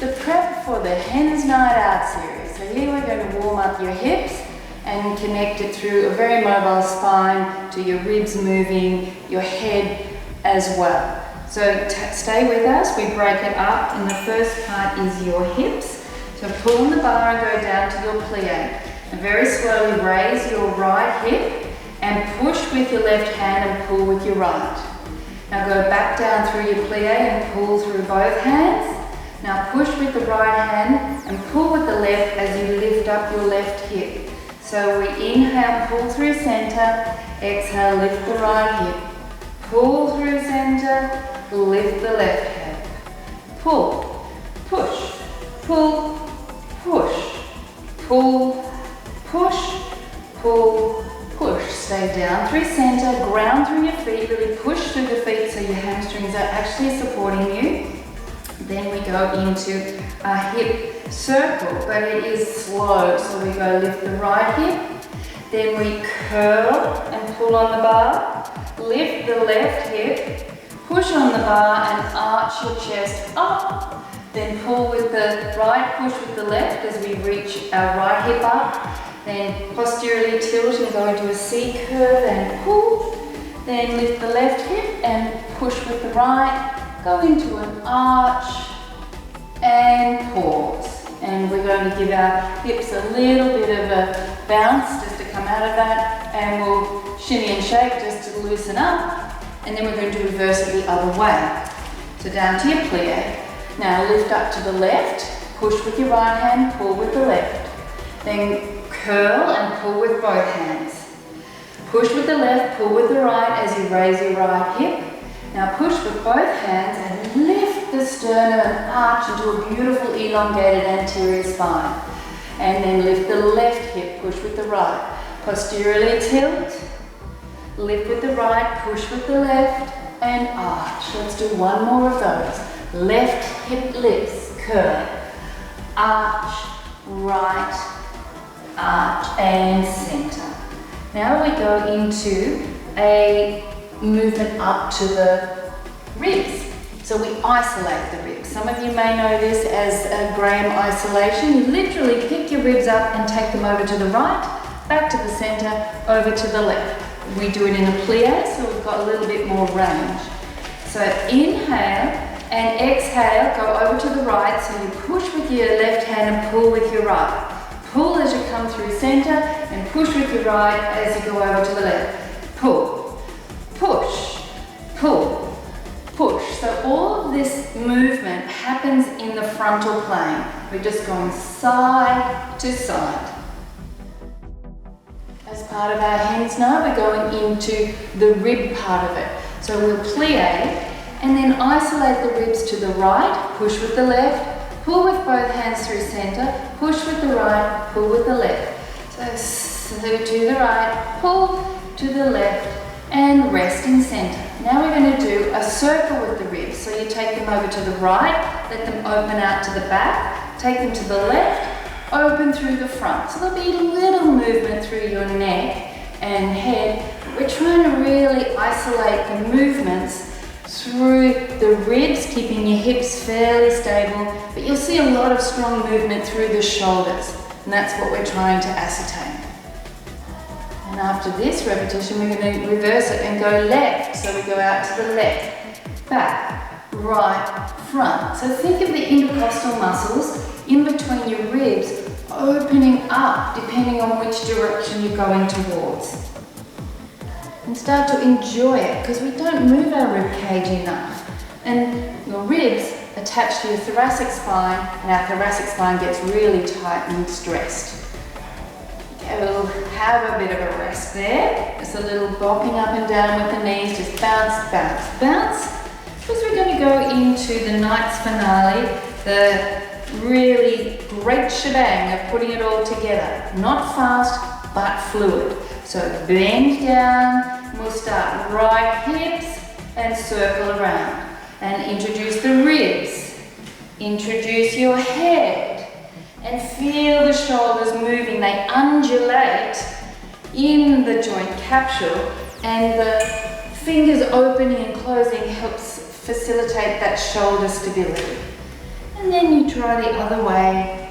the prep for the Hens Night Out series. So here we're going to warm up your hips and connect it through a very mobile spine to your ribs moving, your head as well. So stay with us, we break it up, and the first part is your hips. So pull on the bar and go down to your plie. And very slowly raise your right hip and push with your left hand and pull with your right. Now go back down through your plie and pull through both hands. Now push with the right hand and pull with the left as you lift up your left hip. So we inhale, pull through center, exhale, lift the right hip. Pull through center, lift the left hip. Pull, push, pull, push, pull, push, pull, push. Stay down through center, ground through your feet, really push through the feet so your hamstrings are actually supporting you. Then we go into a hip circle, but it is slow. So we go lift the right hip, then we curl and pull on the bar, lift the left hip, push on the bar and arch your chest up, then pull with the right, push with the left as we reach our right hip up, then posteriorly tilt and go into a C curve and pull, then lift the left hip and push with the right, go into an arch and pause. And we're going to give our hips a little bit of a bounce just to come out of that, and we'll shimmy and shake just to loosen up, and then we're going to reverse it the other way. So down to your plie. Now lift up to the left, push with your right hand, pull with the left. Then curl and pull with both hands. Push with the left, pull with the right as you raise your right hip. Now push with both hands and lift the sternum and arch into a beautiful elongated anterior spine. And then lift the left hip, push with the right. Posteriorly tilt, lift with the right, push with the left, and arch. Let's do one more of those. Left hip lifts, curl, arch, right, arch, and center. Now we go into a movement up to the ribs. So we isolate the ribs. Some of you may know this as a Graham isolation. You literally pick your ribs up and take them over to the right, back to the center, over to the left. We do it in a plie, so we've got a little bit more range. So inhale and exhale, go over to the right, so you push with your left hand and pull with your right. Pull as you come through center and push with your right as you go over to the left. Pull, push, pull, push. So all of this movement happens in the frontal plane. We're just going side to side. As part of our Hens Night, we're going into the rib part of it. So we'll plie and then isolate the ribs to the right, push with the left, pull with both hands through center, push with the right, pull with the left. So to the right, pull to the left, and rest in center. Now we're going to do a circle with the ribs. So you take them over to the right, let them open out to the back, take them to the left, open through the front. So there'll be a little movement through your neck and head. We're trying to really isolate the movements through the ribs, keeping your hips fairly stable, but you'll see a lot of strong movement through the shoulders, and that's what we're trying to ascertain. And after this repetition, we're going to reverse it and go left. So we go out to the left, back, right, front. So think of the intercostal muscles in between your ribs opening up depending on which direction you're going towards. And start to enjoy it, because we don't move our rib cage enough. And your ribs attach to your thoracic spine, and our thoracic spine gets really tight and stressed. Okay, we'll have a bit of a rest there. Just a little bopping up and down with the knees, just bounce, bounce, bounce. Because we're going to go into the night's finale, the really great shebang of putting it all together. Not fast, but fluid. So bend down, we'll start right hips and circle around. And introduce the ribs. Introduce your head. And feel the shoulders moving. They undulate in the joint capsule, and the fingers opening and closing helps facilitate that shoulder stability. And then then you try the other way